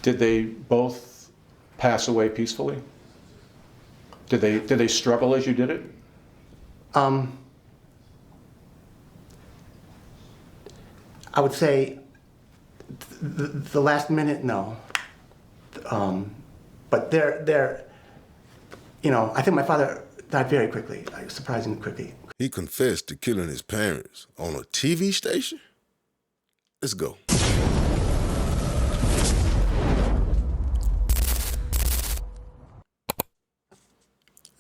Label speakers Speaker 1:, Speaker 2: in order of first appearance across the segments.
Speaker 1: Did they both pass away peacefully? Did they struggle as you did it?
Speaker 2: I would say the last minute, no. But they're, I think my father died very quickly, surprisingly quickly.
Speaker 3: He confessed to killing his parents on a TV station? Let's go.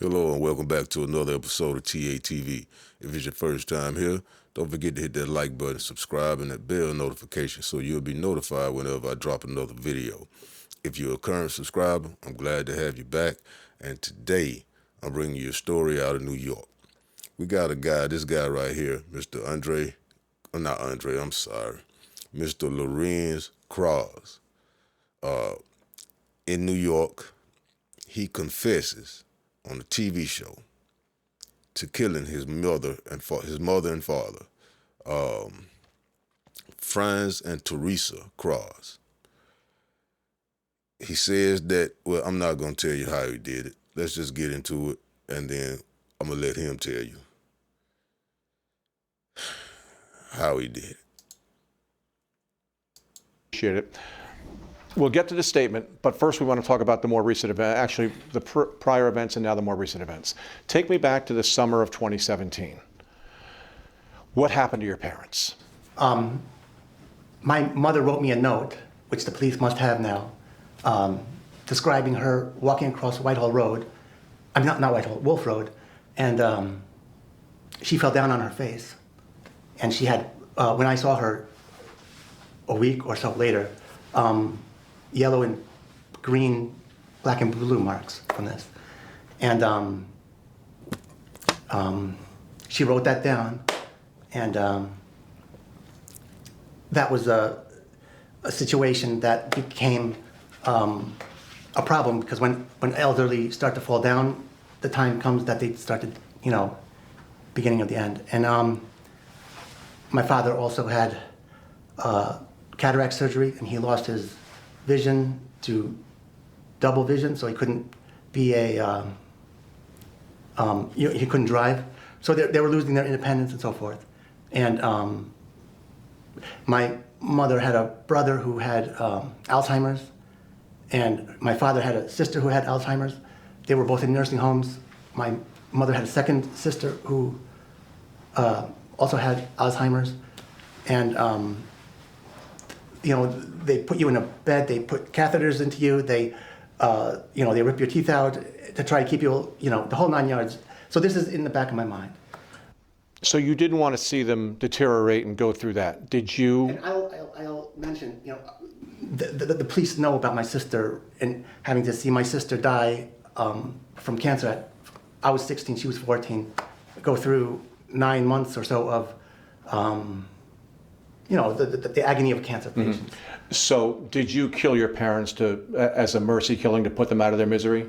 Speaker 3: Hello and welcome back to another episode of TATV. If it's your first time here, don't forget to hit that like button, subscribe, and that bell notification so you'll be notified whenever I drop another video. If you're a current subscriber, I'm glad to have you back. And today, I'm bringing you a story out of New York. We got this guy right here, Mr. Lorenz Kraus. In New York, he confesses on a TV show to killing his mother and father, Franz and Teresa Kraus. He says that, well, I'm not going to tell you how he did it. Let's just get into it, and then I'm going to let him tell you how he did it.
Speaker 1: Appreciate it. We'll get to the statement, but first we want to talk about the more recent event, actually the prior events and now the more recent events. Take me back to the summer of 2017. What happened to your parents?
Speaker 2: My mother wrote me a note, which the police must have now, describing her walking across Whitehall Road. Not Whitehall, Wolf Road, and she fell down on her face. And she had, when I saw her a week or so later, yellow and green, black and blue marks from this. And she wrote that down, and that was a situation that became a problem, because when elderly start to fall down, the time comes that they start to, beginning of the end. And my father also had cataract surgery, and he lost his vision to double vision, so he couldn't be he couldn't drive. So they were losing their independence and so forth. And my mother had a brother who had Alzheimer's, and my father had a sister who had Alzheimer's. They were both in nursing homes. My mother had a second sister who also had Alzheimer's. And they put you in a bed, they put catheters into you, they rip your teeth out to try to keep you, the whole 9 yards. So this is in the back of my mind.
Speaker 1: So you didn't want to see them deteriorate and go through that, did you?
Speaker 2: And I'll mention, the police know about my sister, and having to see my sister die from cancer. I was 16, she was 14, go through 9 months or so of the agony of cancer patients.
Speaker 1: Mm-hmm. So did you kill your parents as a mercy killing to put them out of their misery?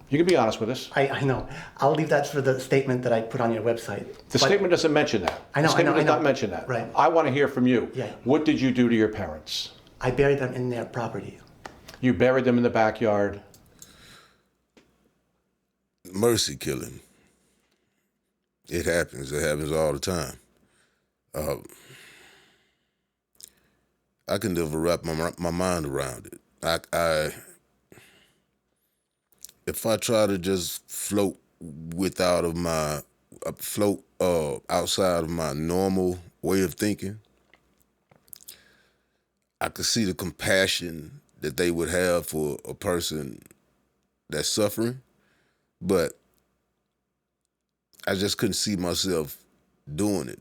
Speaker 1: You can be honest with us.
Speaker 2: I know. I'll leave that for the statement that I put on your website.
Speaker 1: The statement doesn't mention that.
Speaker 2: I know.
Speaker 1: The statement does not mention that.
Speaker 2: Right.
Speaker 1: I want to hear from you.
Speaker 2: Yeah.
Speaker 1: What did you do to your parents?
Speaker 2: I buried them in their property.
Speaker 1: You buried them in the backyard?
Speaker 3: Mercy killing. It happens. It happens all the time. I can never wrap my mind around it. If I try to just float outside of my normal way of thinking, I could see the compassion that they would have for a person that's suffering, but I just couldn't see myself doing it.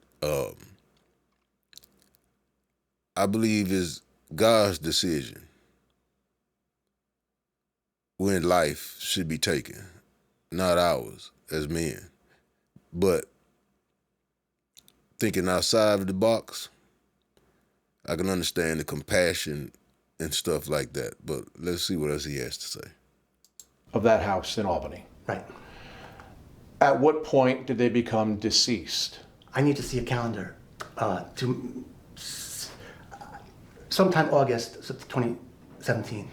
Speaker 3: I believe it's God's decision when life should be taken, not ours as men. But thinking outside of the box, I can understand the compassion and stuff like that. But let's see what else he has to say.
Speaker 1: Of that house in Albany.
Speaker 2: Right.
Speaker 1: At what point did they become deceased?
Speaker 2: I need to see a calendar sometime August 2017.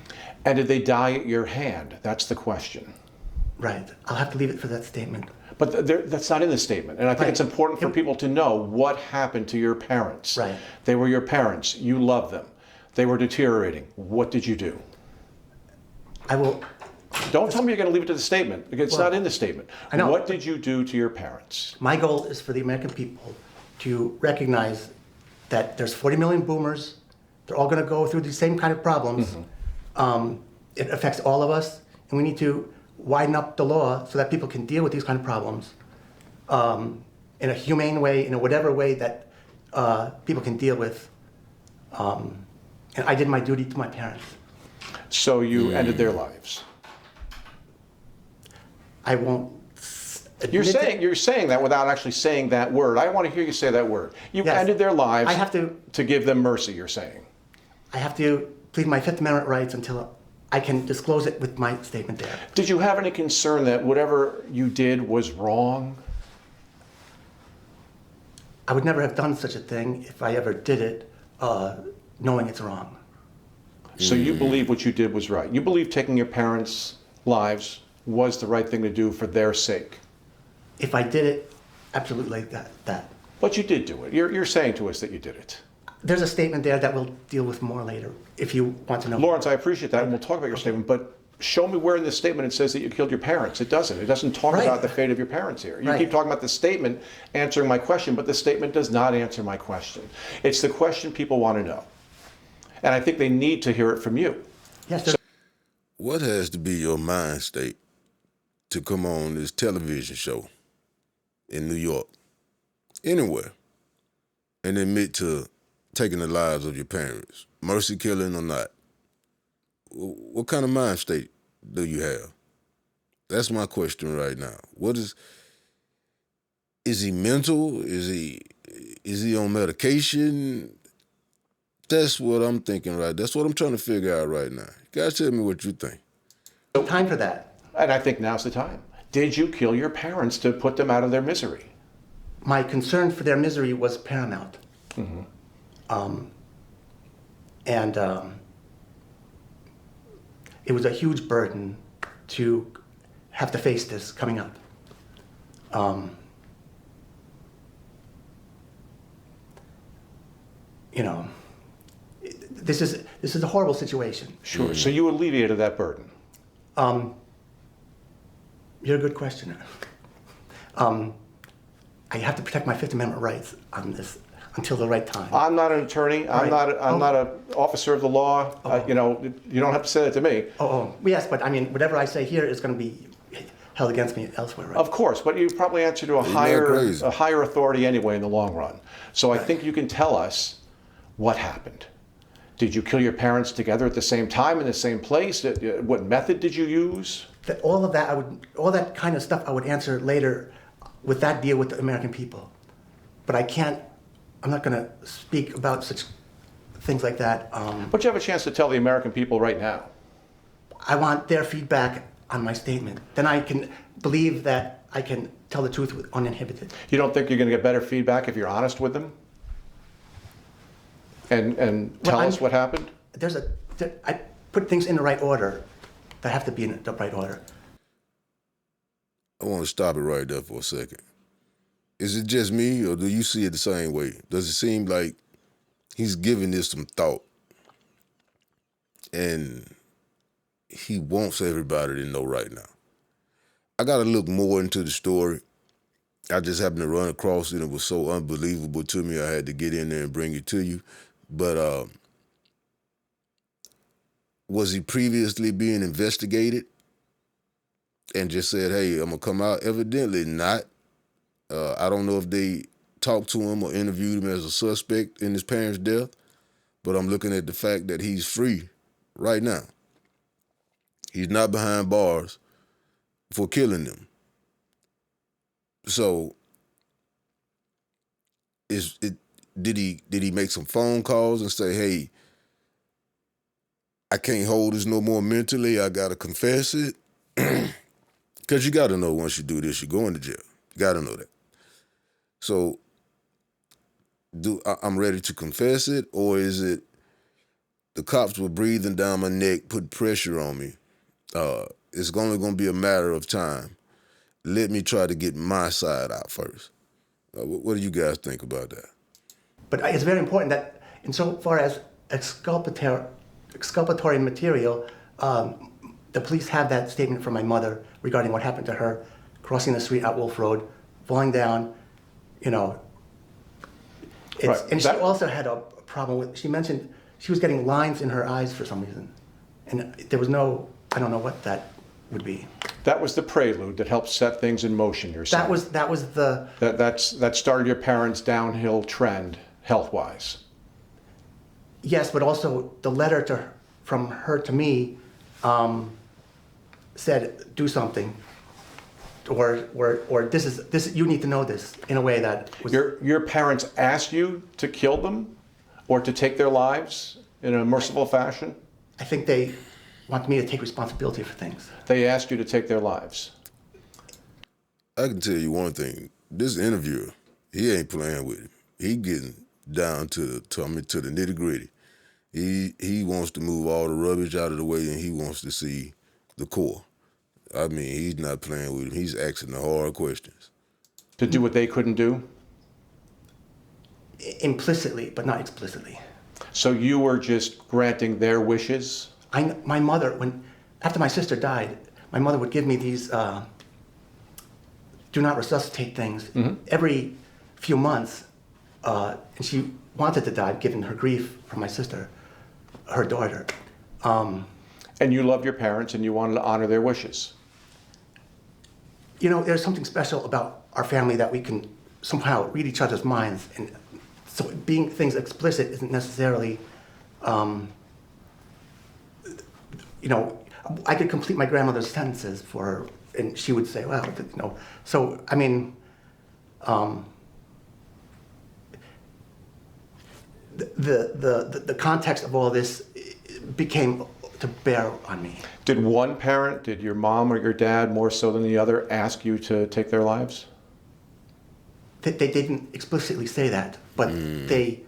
Speaker 1: And did they die at your hand? That's the question.
Speaker 2: Right. I'll have to leave it for that statement.
Speaker 1: But that's not in the statement. And I think
Speaker 2: Right.
Speaker 1: it's important for people to know what happened to your parents.
Speaker 2: Right.
Speaker 1: They were your parents. You loved them. They were deteriorating. What did you do?
Speaker 2: I will.
Speaker 1: Don't tell me you're going to leave it to the statement, because it's
Speaker 2: Well,
Speaker 1: not in the statement.
Speaker 2: I know.
Speaker 1: What did you do to your parents?
Speaker 2: My goal is for the American people to recognize that there's 40 million boomers. They're all going to go through the same kind of problems. It affects all of us, and we need to widen up the law so that people can deal with these kind of problems in a humane way, in a whatever way that people can deal with. And I did my duty to my parents.
Speaker 1: So you ended their lives.
Speaker 2: I won't.
Speaker 1: You're
Speaker 2: admit
Speaker 1: saying
Speaker 2: it.
Speaker 1: you're saying that without actually saying that word. I want to hear you say that word. You
Speaker 2: Yes.
Speaker 1: ended their lives
Speaker 2: I have to
Speaker 1: give them mercy, you're saying.
Speaker 2: I have to plead my Fifth Amendment rights until I can disclose it with my statement there.
Speaker 1: Did you have any concern that whatever you did was wrong?
Speaker 2: I would never have done such a thing if I ever did it knowing it's wrong.
Speaker 1: So you believe what you did was right. You believe taking your parents' lives was the right thing to do for their sake.
Speaker 2: If I did it, absolutely that.
Speaker 1: But you did do it. You're saying to us that you did it.
Speaker 2: There's a statement there that we'll deal with more later, if you want to know.
Speaker 1: Lawrence, I appreciate that, and we'll talk about your statement, but show me where in the statement it says that you killed your parents. It doesn't. It doesn't talk
Speaker 2: Right.
Speaker 1: about the fate of your parents here. You
Speaker 2: Right.
Speaker 1: keep talking about the statement answering my question, but the statement does not answer my question. It's the question people want to know. And I think they need to hear it from you.
Speaker 2: Yes, there's
Speaker 3: What has to be your mind state to come on this television show in New York, anywhere, and admit to taking the lives of your parents, mercy killing or not? What kind of mind state do you have? That's my question right now. Is he mental? Is he on medication? That's what I'm thinking right. That's what I'm trying to figure out right now. You guys tell me what you think.
Speaker 2: time for that.
Speaker 1: And I think now's the time. Did you kill your parents to put them out of their misery?
Speaker 2: My concern for their misery was paramount. It was a huge burden to have to face this coming up. You know, this is a horrible situation.
Speaker 1: Sure. So you alleviated that burden.
Speaker 2: You're a good questioner. I have to protect my Fifth Amendment rights on this until the right time.
Speaker 1: I'm not an attorney. I'm
Speaker 2: Right.
Speaker 1: not an officer of the law. You don't have to say that to me.
Speaker 2: Yes, but I mean, whatever I say here is going to be held against me elsewhere, right?
Speaker 1: Of course, but you probably answer to a
Speaker 3: Isn't that crazy?
Speaker 1: higher authority anyway in the long run. So I think you can tell us what happened. Did you kill your parents together at the same time in the same place? What method did you use?
Speaker 2: All of that, all that kind of stuff I would answer later with that deal with the American people. But I'm not going to speak about such things like that.
Speaker 1: But you have a chance to tell the American people right now.
Speaker 2: I want their feedback on my statement. Then I can believe that I can tell the truth uninhibited.
Speaker 1: You don't think you're going to get better feedback if you're honest with them? And tell us what happened?
Speaker 2: I put things in the right order. They have to be in the right order.
Speaker 3: I want to stop it right there for a second. Is it just me, or do you see it the same way? Does it seem like he's giving this some thought and he wants everybody to know right now? I got to look more into the story. I just happened to run across it. It was so unbelievable to me, I had to get in there and bring it to you. But was he previously being investigated and just said, hey, I'm going to come out? Evidently not. I don't know if they talked to him or interviewed him as a suspect in his parents' death, but I'm looking at the fact that he's free right now. He's not behind bars for killing them. So, did he make some phone calls and say, hey, I can't hold this no more mentally, I gotta confess it? Because you gotta know once you do this, you're going to jail. You gotta know that. So, I'm ready to confess it, or is it, The cops were breathing down my neck, put pressure on me. It's only going to be a matter of time. Let me try to get my side out first. What do you guys think about that?
Speaker 2: But it's very important that, insofar as exculpatory material, the police have that statement from my mother regarding what happened to her, crossing the street at Wolf Road, falling down, you know.
Speaker 1: Right.
Speaker 2: And she also had a problem with, she mentioned she was getting lines in her eyes for some reason. And there was no, I don't know what that would be.
Speaker 1: That was the prelude that helped set things in motion, you're saying.
Speaker 2: That was the...
Speaker 1: That started your parents' downhill trend, health-wise.
Speaker 2: Yes, but also the letter from her to me said, do something. Or this you need to know this, in a way that was...
Speaker 1: Your parents asked you to kill them or to take their lives in a merciful fashion?
Speaker 2: I think they want me to take responsibility for things.
Speaker 1: They asked you to take their lives.
Speaker 3: I can tell you one thing. This interviewer, he ain't playing with him. He getting down to the nitty gritty. He wants to move all the rubbish out of the way, and he wants to see the core. I mean, he's not playing with him. He's asking the hard questions.
Speaker 1: To do what they couldn't do?
Speaker 2: Implicitly, but not explicitly.
Speaker 1: So you were just granting their wishes?
Speaker 2: My mother, after my sister died, my mother would give me these do not resuscitate things every few months, and she wanted to die, given her grief for my sister, her daughter.
Speaker 1: And you loved your parents and you wanted to honor their wishes?
Speaker 2: You know, there's something special about our family that we can somehow read each other's minds, and so being things explicit isn't necessarily, you know, I could complete my grandmother's sentences for her, and she would say, well, you know. So, I mean, the context of all this became to bear on me.
Speaker 1: Did one parent, did your mom or your dad more so than the other, ask you to take their lives?
Speaker 2: They didn't explicitly say that, but they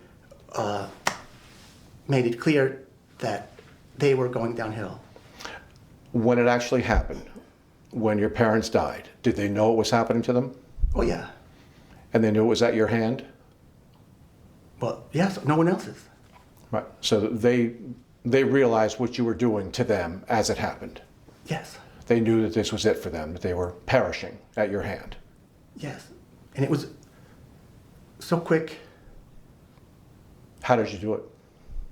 Speaker 2: made it clear that they were going downhill.
Speaker 1: When it actually happened, when your parents died, did they know it was happening to them?
Speaker 2: Oh, yeah.
Speaker 1: And they knew it was at your hand?
Speaker 2: Well, yes, no one else's.
Speaker 1: Right. So they realized what you were doing to them as it happened.
Speaker 2: Yes.
Speaker 1: They knew that this was it for them, that they were perishing at your hand.
Speaker 2: Yes. And it was so quick.
Speaker 1: How did you do it?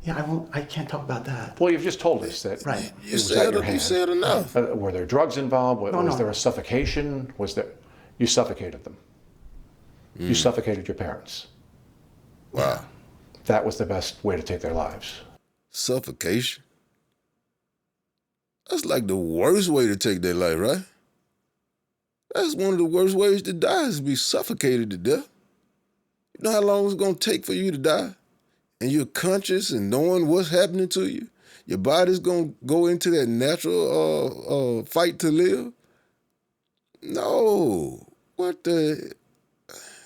Speaker 2: Yeah, I can't talk about that.
Speaker 1: Well, you've just told us that
Speaker 2: Right.
Speaker 1: it was at your hand.
Speaker 3: You said enough.
Speaker 1: Were there drugs involved? Was
Speaker 2: No.
Speaker 1: there a suffocation? You suffocated them. You suffocated your parents.
Speaker 3: Wow.
Speaker 1: That was the best way to take their lives.
Speaker 3: Suffocation? That's like the worst way to take their life, right? That's one of the worst ways to die, is to be suffocated to death. You know how long it's going to take for you to die? And you're conscious and knowing what's happening to you? Your body's going to go into that natural fight to live? No. What the...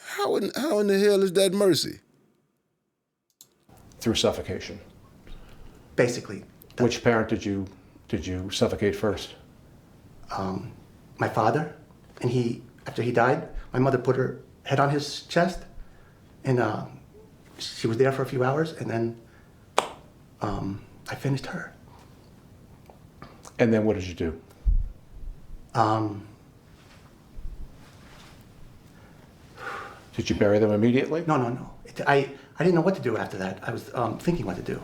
Speaker 3: How in the hell is that mercy?
Speaker 1: Through suffocation.
Speaker 2: Basically.
Speaker 1: Which parent did you suffocate first?
Speaker 2: My father, and after he died, my mother put her head on his chest, and she was there for a few hours, and then I finished her.
Speaker 1: And then what did you do? Did you bury them immediately?
Speaker 2: No. I didn't know what to do after that. I was thinking what to do.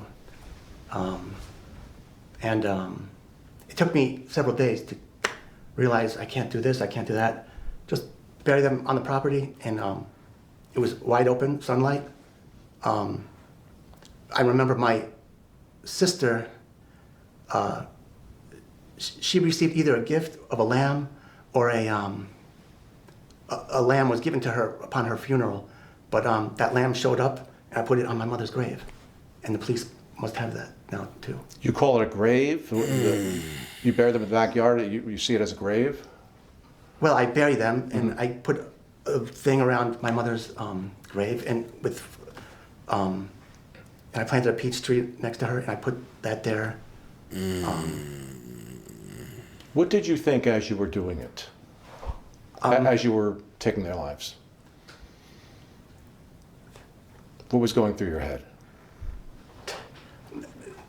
Speaker 2: It took me several days to realize I can't do this, I can't do that. Just bury them on the property, and it was wide open, sunlight. I remember my sister, she received either a gift of a lamb or a lamb was given to her upon her funeral, but that lamb showed up, and I put it on my mother's grave, and the police must have that now too.
Speaker 1: You call it a grave? You bury them in the backyard, you see it as a grave?
Speaker 2: Well, I bury them, and I put a thing around my mother's grave, and with and I planted a peach tree next to her, and I put that there.
Speaker 1: What did you think as you were doing it? As you were taking their lives? What was going through your head?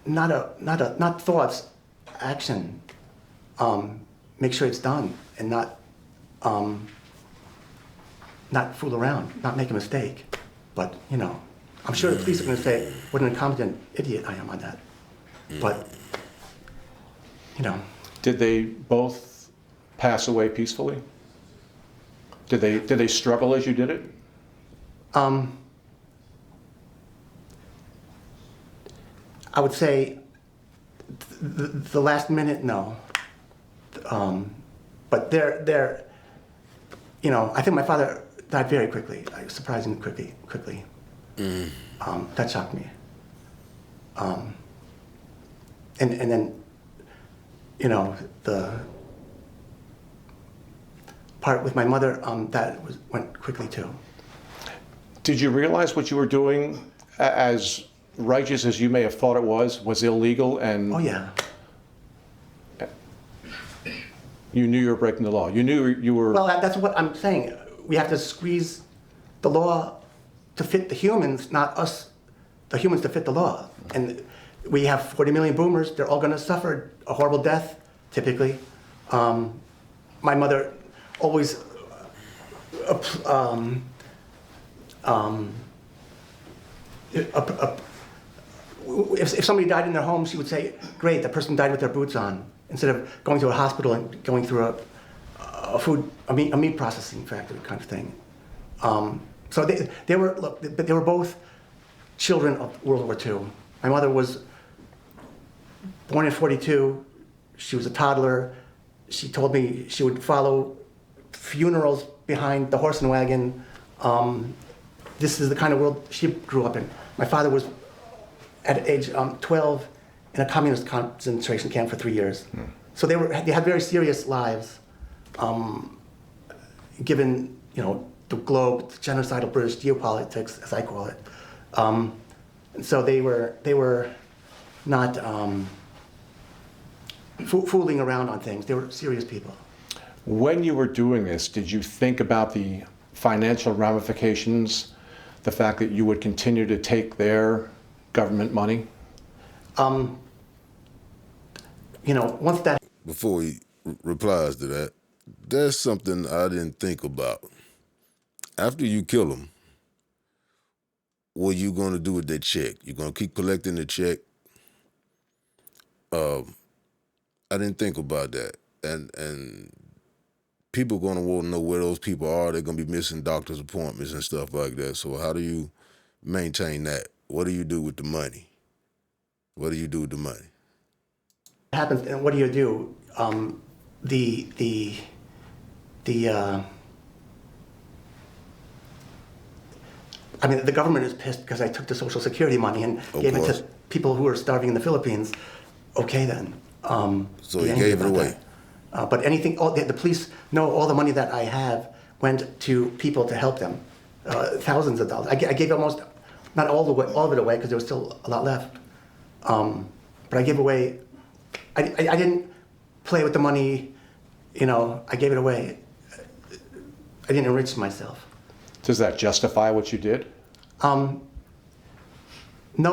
Speaker 2: Not thoughts, action. Make sure it's done, and not fool around, not make a mistake. But I'm sure the police are going to say what an incompetent idiot I am on that. But
Speaker 1: Did they both pass away peacefully? Did they struggle as you did it?
Speaker 2: I would say the last minute, no. But they're I think my father died very quickly, like, surprisingly quickly. That shocked me. And then, the part with my mother, went quickly too.
Speaker 1: Did you realize what you were doing, as righteous as you may have thought it was illegal, and
Speaker 2: Oh yeah.
Speaker 1: you knew you were breaking the law? You knew you were...
Speaker 2: Well, that's what I'm saying. We have to squeeze the law to fit the humans, not us, the humans to fit the law. And we have 40 million boomers. They're all going to suffer a horrible death, typically. My mother always if somebody died in their home, she would say, great, the person died with their boots on, instead of going to a hospital and going through a meat processing factory kind of thing. So they were both children of World War II. My mother was born in '42. She was a toddler. She told me she would follow funerals behind the horse and wagon. This is the kind of world she grew up in. My father was at age 12 in a communist concentration camp for 3 years. So they had very serious lives, given the globe, the genocidal British geopolitics, as I call it. And so they were not fooling around on things. They were serious people.
Speaker 1: When you were doing this, did you think about the financial ramifications, the fact that you would continue to take their government money?
Speaker 2: Once that...
Speaker 3: Before he replies to that, there's something I didn't think about. After you kill them, what are you going to do with that check? You're going to keep collecting the check? I didn't think about that. And people are going to want to know where those people are. They're going to be missing doctor's appointments and stuff like that. So how do you maintain that? What do you do with the money? What do you do with the money?
Speaker 2: Happens, and what do you do? The government is pissed because I took the Social Security money and gave it to people who are starving in the Philippines. Okay, then.
Speaker 3: So he gave it away.
Speaker 2: But anything, the police know all the money that I have went to people to help them. Thousands of dollars. I gave almost, not all of it away, because there was still a lot left. But I gave away, I didn't play with the money, I gave it away. I didn't enrich myself.
Speaker 1: Does that justify what you did?
Speaker 2: No,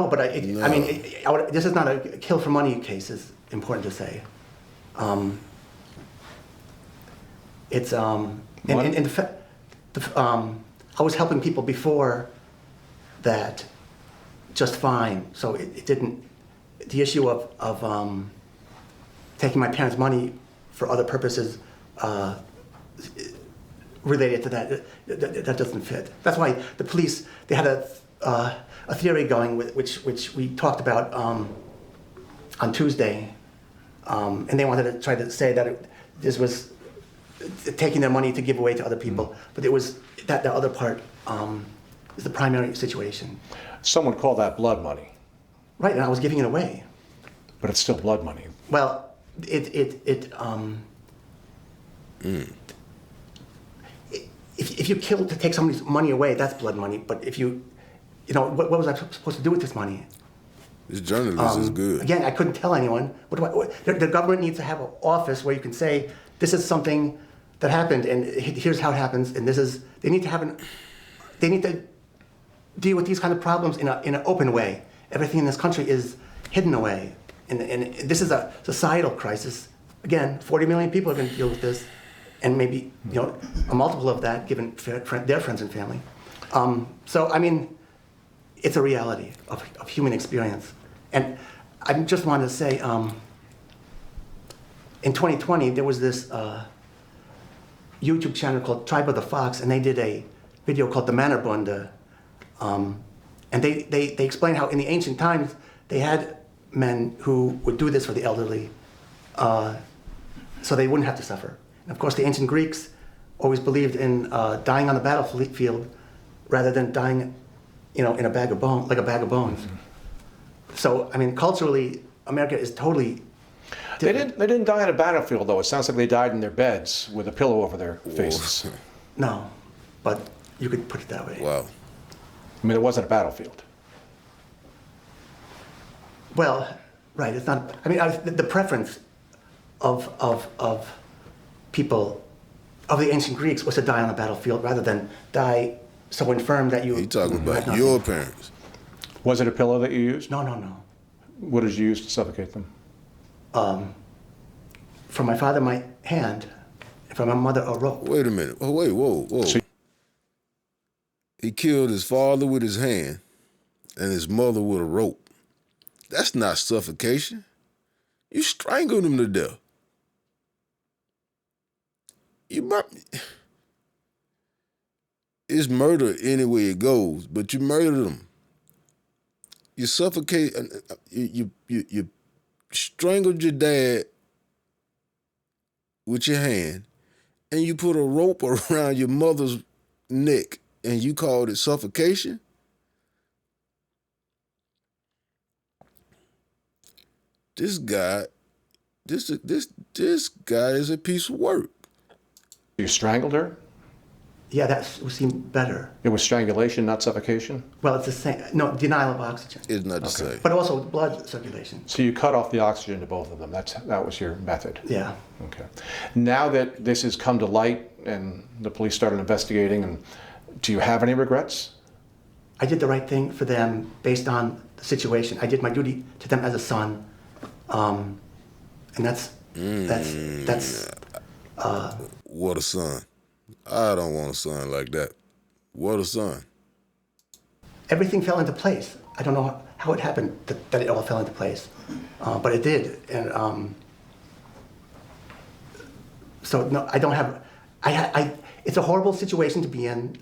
Speaker 2: but this is not a kill for money case, is important to say. It's I was helping people before that just fine, so it didn't. The issue of taking my parents' money for other purposes related to that doesn't fit. That's why the police, they had a theory going which we talked about on Tuesday, and they wanted to try to say that this was taking their money to give away to other people, but it was that the other part is the primary situation.
Speaker 1: Someone called that blood money.
Speaker 2: Right, and I was giving it away.
Speaker 1: But it's still blood money.
Speaker 2: Well, if you kill to take somebody's money away, that's blood money. But if what was I supposed to do with this money?
Speaker 3: This journalist is good.
Speaker 2: Again, I couldn't tell anyone. The government needs to have an office where you can say, this is something that happened, and here's how it happens, and they need to deal with these kind of problems in an open way. Everything in this country is hidden away, and this is a societal crisis. Again, 40 million people are going to deal with this, and maybe a multiple of that given their friends and family. So I mean, it's a reality of human experience, and I just wanted to say, in 2020 there was this YouTube channel called Tribe of the Fox, and they did a video called The Mannerbunde. And they explain how in the ancient times they had men who would do this for the elderly so they wouldn't have to suffer. And of course, the ancient Greeks always believed in dying on the battlefield rather than dying, in a bag of bones, like a bag of bones. Mm-hmm. So, I mean, culturally, America is totally different.
Speaker 1: They didn't die on a battlefield, though. It sounds like they died in their beds with a pillow over their faces.
Speaker 2: No, but you could put it that way.
Speaker 3: Wow.
Speaker 1: I mean, it wasn't a battlefield.
Speaker 2: Well, right. It's not. I mean, the preference of people of the ancient Greeks was to die on a battlefield rather than die so infirm that you.
Speaker 3: He talking about your parents.
Speaker 1: Was it a pillow that you used?
Speaker 2: No.
Speaker 1: What did you use to suffocate them?
Speaker 2: For my father, my hand. And for my mother, a rope.
Speaker 3: Wait a minute. Oh, wait, whoa.
Speaker 1: So,
Speaker 3: he killed his father with his hand and his mother with a rope. That's not suffocation. You strangled him to death. It's murder any way it goes, but you murdered him. You suffocate. You strangled your dad with your hand, and you put a rope around your mother's neck, and you called it suffocation? This guy is a piece of work.
Speaker 1: you strangled her?
Speaker 2: Yeah, that would seem better.
Speaker 1: It was strangulation, not suffocation?
Speaker 2: Well, it's the same. No, denial of oxygen.
Speaker 3: It's not the same.
Speaker 2: But also blood circulation.
Speaker 1: So you cut off the oxygen to both of them. That was your method?
Speaker 2: Yeah.
Speaker 1: Okay. Now that this has come to light and the police started investigating, and do you have any regrets?
Speaker 2: I did the right thing for them based on the situation. I did my duty to them as a son. And that's
Speaker 3: What a son. I don't want a son like that. What a son.
Speaker 2: everything fell into place. I don't know how it happened that it all fell into place, but it did. And so no, I don't have. It's a horrible situation to be in.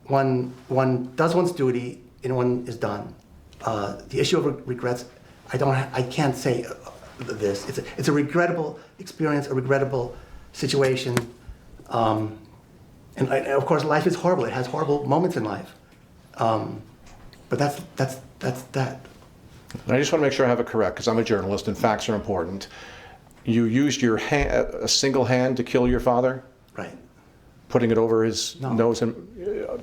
Speaker 2: One does one's duty and one is done. The issue of regrets, I can't say this. It's a regrettable experience, a regrettable situation. And of course, life is horrible. It has horrible moments in life. But that's that.
Speaker 1: And I just want to make sure I have it correct, because I'm a journalist and facts are important. You used your a single hand to kill your father?
Speaker 2: Right.
Speaker 1: Putting it over his nose, and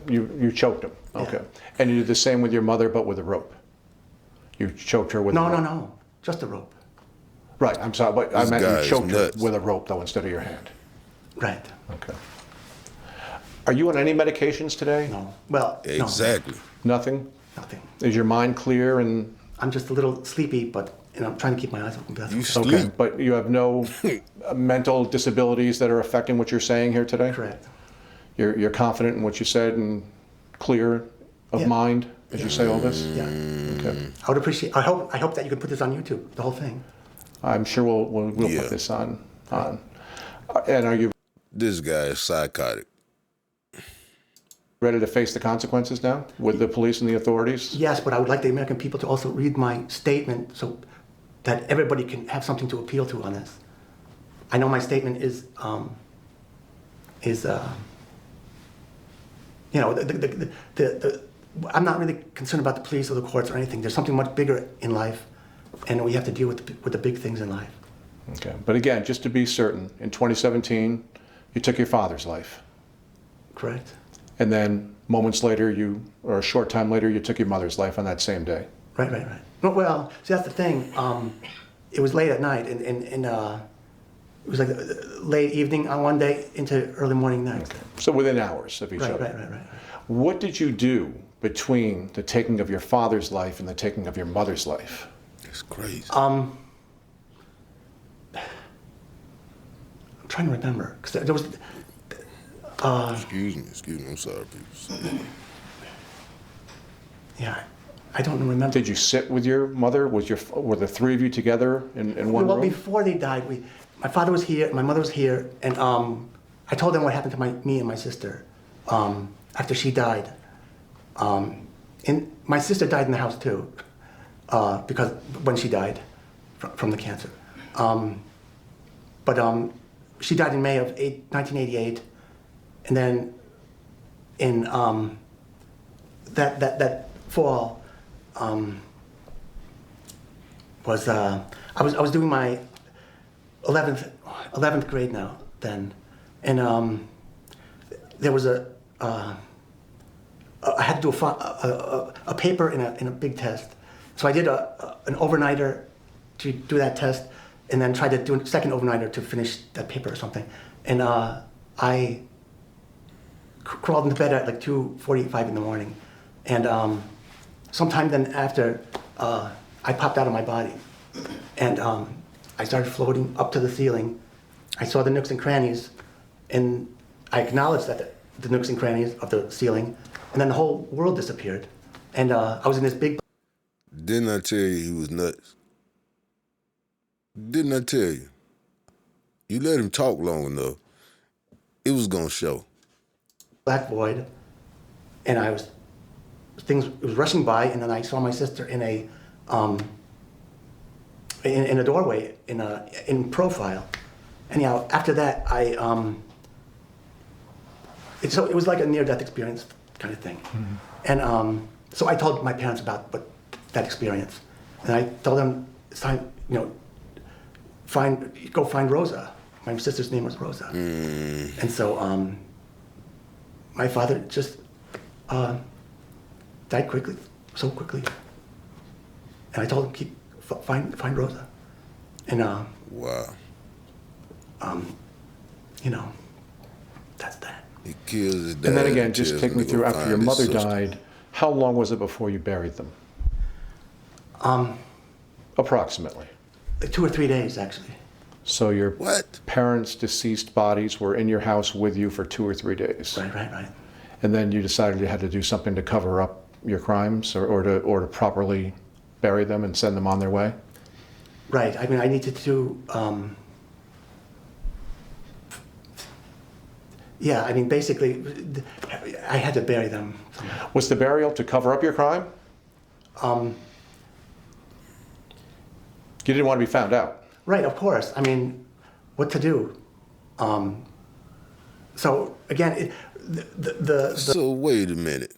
Speaker 1: you choked him? Okay. Yeah. And you did the same with your mother, but with a rope? You choked her with a rope?
Speaker 2: No. Just a rope.
Speaker 1: Right, I'm sorry, but I meant you choked her with a rope, though, instead of your hand.
Speaker 2: Right.
Speaker 1: Okay. Are you on any medications today?
Speaker 2: No. Well,
Speaker 3: Exactly.
Speaker 1: Nothing?
Speaker 2: Nothing.
Speaker 1: Is your mind clear and...
Speaker 2: I'm just a little sleepy, but I'm trying to keep my eyes open.
Speaker 3: You
Speaker 2: Okay.
Speaker 3: sleep.
Speaker 1: Okay, but you have no mental disabilities that are affecting what you're saying here today?
Speaker 2: Correct.
Speaker 1: You're confident in what you said and clear of mind as you say all this?
Speaker 2: Yeah.
Speaker 1: Okay.
Speaker 2: I would appreciate. I hope that you could put this on YouTube, the whole thing.
Speaker 1: I'm sure we'll put this on. And are you
Speaker 3: This guy is psychotic.
Speaker 1: ready to face the consequences now with the police and the authorities?
Speaker 2: Yes, but I would like the American people to also read my statement so that everybody can have something to appeal to on this. I know my statement is I'm not really concerned about the police or the courts or anything. There's something much bigger in life, and we have to deal with the big things in life.
Speaker 1: Okay. But again, just to be certain, in 2017, you took your father's life.
Speaker 2: Correct.
Speaker 1: And then moments later, or a short time later, you took your mother's life on that same day.
Speaker 2: Right. Well, see, that's the thing. It was late at night, and it was like late evening on one day into early morning next.
Speaker 1: So within hours of each
Speaker 2: Right,
Speaker 1: other.
Speaker 2: right.
Speaker 1: What did you do between the taking of your father's life and the taking of your mother's life?
Speaker 3: It's crazy.
Speaker 2: I'm trying to remember because there was.
Speaker 3: Excuse me. I'm sorry, people.
Speaker 2: Yeah, I don't remember.
Speaker 1: Did you sit with your mother? Were the three of you together in one
Speaker 2: Well,
Speaker 1: room?
Speaker 2: before they died, my father was here, my mother was here, and I told them what happened to me and my sister after she died. And my sister died in the house too, because when she died from the cancer. But she died in May of 1988, and then in that fall was I was doing my 11th grade now then, and there was I had to do a paper in a big test, so I did an overnighter to do that test, and then tried to do a second overnighter to finish that paper or something, and I crawled into bed at like 2:45 in the morning, and sometime then after I popped out of my body, and I started floating up to the ceiling. I saw the nooks and crannies, and I acknowledged that the nooks and crannies of the ceiling, and then the whole world disappeared. And I was in this big...
Speaker 3: Didn't I tell you he was nuts? Didn't I tell you? You let him talk long enough, it was gonna show.
Speaker 2: black void, and it was rushing by, and then I saw my sister in a doorway in profile. Anyhow, after that, it was like a near-death experience kind of thing. Mm-hmm. And so I told my parents about that experience, and I told them it's time, go find Rosa. My sister's name was Rosa. Mm. And so my father just died so quickly. And I told him, find Rosa. And
Speaker 3: wow.
Speaker 2: That's that.
Speaker 3: He kills his dad.
Speaker 1: And then again, just take me through after your mother died, how long was it before you buried them? Approximately.
Speaker 2: Like 2 or 3 days, actually.
Speaker 1: So your
Speaker 3: What?
Speaker 1: parents' deceased bodies were in your house with you for 2 or 3 days.
Speaker 2: Right.
Speaker 1: And then you decided you had to do something to cover up your crimes or to properly bury them and send them on their way?
Speaker 2: Right. I mean, I needed to. Yeah. I mean, basically, I had to bury them somehow.
Speaker 1: Was the burial to cover up your crime? You didn't want to be found out.
Speaker 2: Right. Of course. I mean, what to do? So again,
Speaker 3: So wait a minute.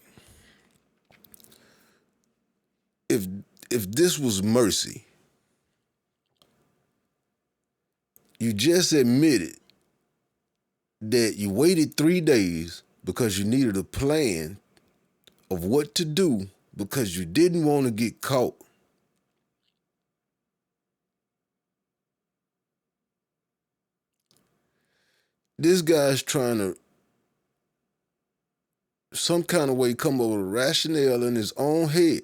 Speaker 3: If this was mercy, you just admitted that you waited 3 days because you needed a plan of what to do because you didn't want to get caught. This guy's trying to some kind of way come up with a rationale in his own head.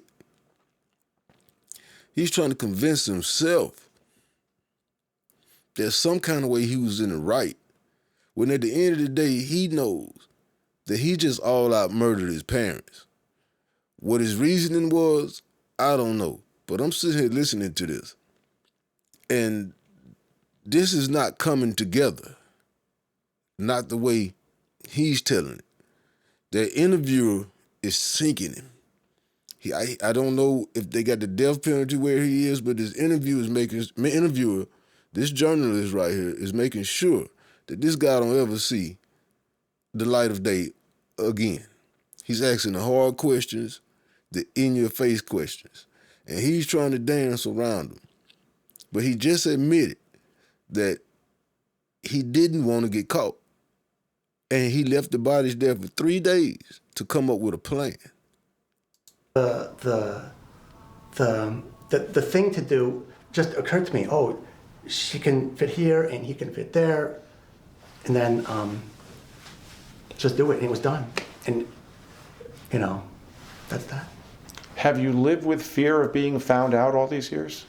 Speaker 3: He's trying to convince himself that some kind of way he was in the right, when at the end of the day, he knows that he just all out murdered his parents. What his reasoning was, I don't know. But I'm sitting here listening to this, and this is not coming together. Not the way he's telling it. The interviewer is sinking him. I don't know if they got the death penalty where he is, but this interviewer, this journalist right here, is making sure that this guy don't ever see the light of day again. He's asking the hard questions, the in-your-face questions, and he's trying to dance around them. But he just admitted that he didn't want to get caught. And he left the bodies there for 3 days to come up with a plan.
Speaker 2: the the thing to do just occurred to me. Oh, she can fit here and he can fit there, and then just do it, and it was done. And you know, that's that.
Speaker 1: Have you lived with fear of being found out all these years?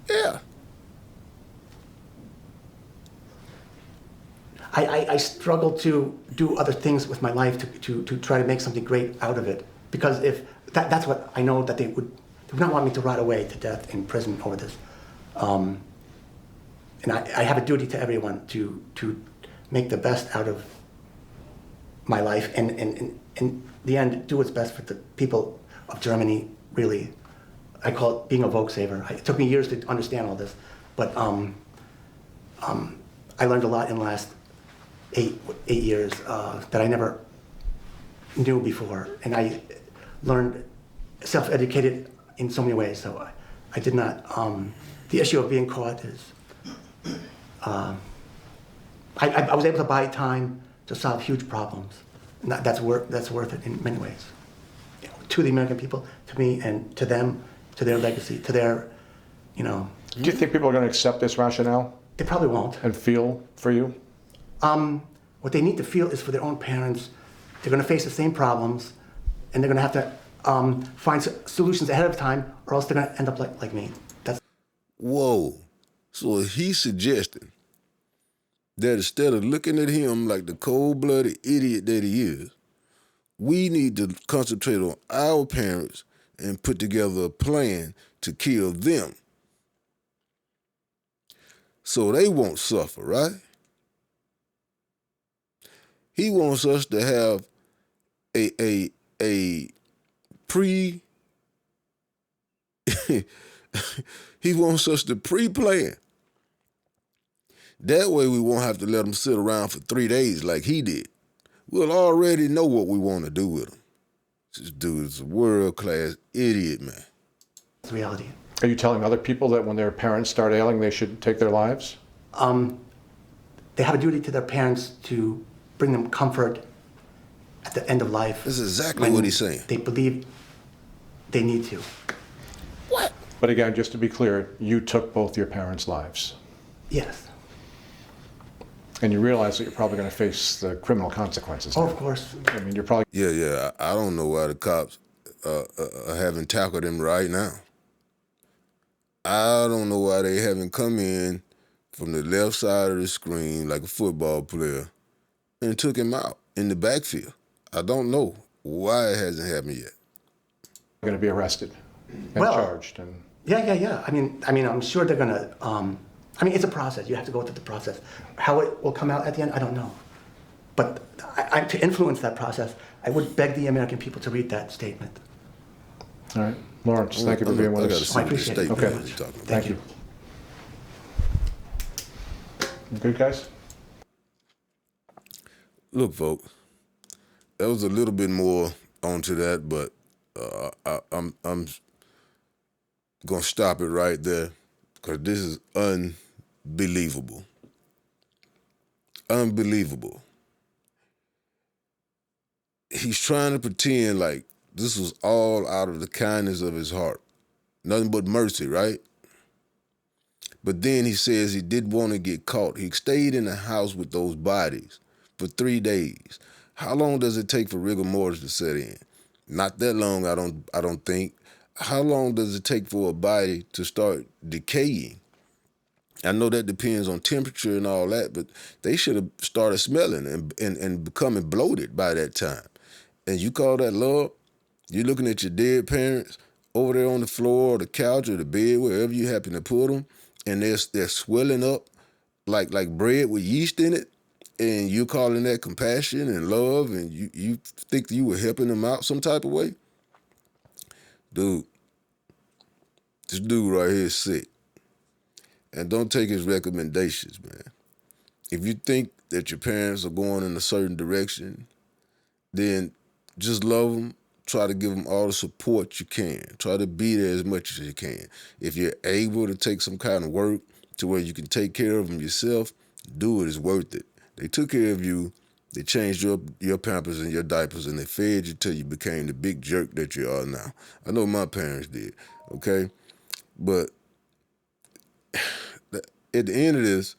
Speaker 3: Yeah.
Speaker 2: I struggle to do other things with my life to try to make something great out of it, because if that's what I know, that they would not want me to rot away to death in prison over this. And I have a duty to everyone to make the best out of my life, and in the end, do what's best for the people of Germany, really. I call it being a Vogue saver. It took me years to understand all this, but I learned a lot in the last eight years that I never knew before. And I learned, self-educated in so many ways, so I did not, the issue of being caught is, I was able to buy time to solve huge problems. And that's worth it in many ways. You know, to the American people, to me, and to them, to their legacy, to their, you know.
Speaker 1: Do you think people are going to accept this rationale
Speaker 2: They probably won't.
Speaker 1: and feel for you?
Speaker 2: What they need to feel is for their own parents. They're going to face the same problems, and they're going to have to find solutions ahead of time, or else they're going to end up like me. That's.
Speaker 3: Whoa. So he's suggesting that instead of looking at him like the cold-blooded idiot that he is, we need to concentrate on our parents and put together a plan to kill them so they won't suffer, right? He wants us to have a pre he wants us to pre-plan. That way we won't have to let him sit around for 3 days like he did. We'll already know what we want to do with him. This dude is a world-class idiot, man.
Speaker 2: It's reality.
Speaker 1: Are you telling other people that when their parents start ailing, they should take their lives?
Speaker 2: They have a duty to their parents to bring them comfort at the end of life.
Speaker 3: This is exactly
Speaker 2: when
Speaker 3: what he's saying.
Speaker 2: They believe they need to.
Speaker 3: What?
Speaker 1: But again, just to be clear, you took both your parents' lives.
Speaker 2: Yes.
Speaker 1: And you realize that you're probably going to face the criminal consequences.
Speaker 2: Oh,
Speaker 1: now.
Speaker 2: of course.
Speaker 1: I mean, you're probably...
Speaker 3: Yeah. I don't know why the cops haven't tackled him right now. I don't know why they haven't come in from the left side of the screen like a football player and took him out in the backfield. I don't know why it hasn't happened yet.
Speaker 1: going to be arrested and
Speaker 2: Well,
Speaker 1: charged. And
Speaker 2: Yeah. I mean, I'm sure they're gonna. I mean, it's a process. You have to go through the process. How it will come out at the end, I don't know. But to influence that process, I would beg the American people to read that statement.
Speaker 1: all right, Lawrence, thank you for being with
Speaker 3: I gotta
Speaker 1: us.
Speaker 3: see what this
Speaker 2: appreciate it.
Speaker 3: statement
Speaker 1: Okay.
Speaker 3: is you're talking about.
Speaker 1: Thank you. You good, guys?
Speaker 3: Look, folks, that was a little bit more onto that, but I'm gonna stop it right there because this is unbelievable. Unbelievable. He's trying to pretend like this was all out of the kindness of his heart. Nothing but mercy, right? But then he says he didn't want to get caught. He stayed in the house with those bodies for 3 days. How long does it take for rigor mortis to set in? Not that long, I don't think. How long does it take for a body to start decaying? I know that depends on temperature and all that, but they should have started smelling and becoming bloated by that time. And you call that love? You're looking at your dead parents over there on the floor or the couch or the bed, wherever you happen to put them, and they're swelling up like bread with yeast in it, and you're calling that compassion and love, and you think you were helping them out some type of way? Dude, this dude right here is sick. And don't take his recommendations, man. If you think that your parents are going in a certain direction, then just love them. Try to give them all the support you can. Try to be there as much as you can. If you're able to take some kind of work to where you can take care of them yourself, do it. It's worth it. They took care of you. They changed your pampers and your diapers, and they fed you till you became the big jerk that you are now. I know my parents did, okay? But at the end of this,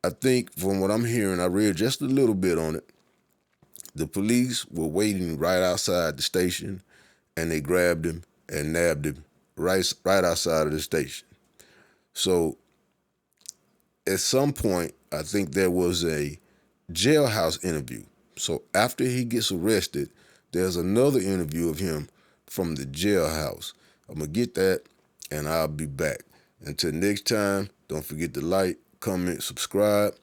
Speaker 3: I think from what I'm hearing, I read just a little bit on it, the police were waiting right outside the station, and they grabbed him and nabbed him right outside of the station. So at some point, I think there was a jailhouse interview. So after he gets arrested, there's another interview of him from the jailhouse. I'm going to get that, and I'll be back. Until next time, don't forget to like, comment, subscribe.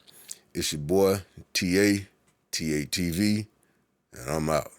Speaker 3: It's your boy, TA TV, and I'm out.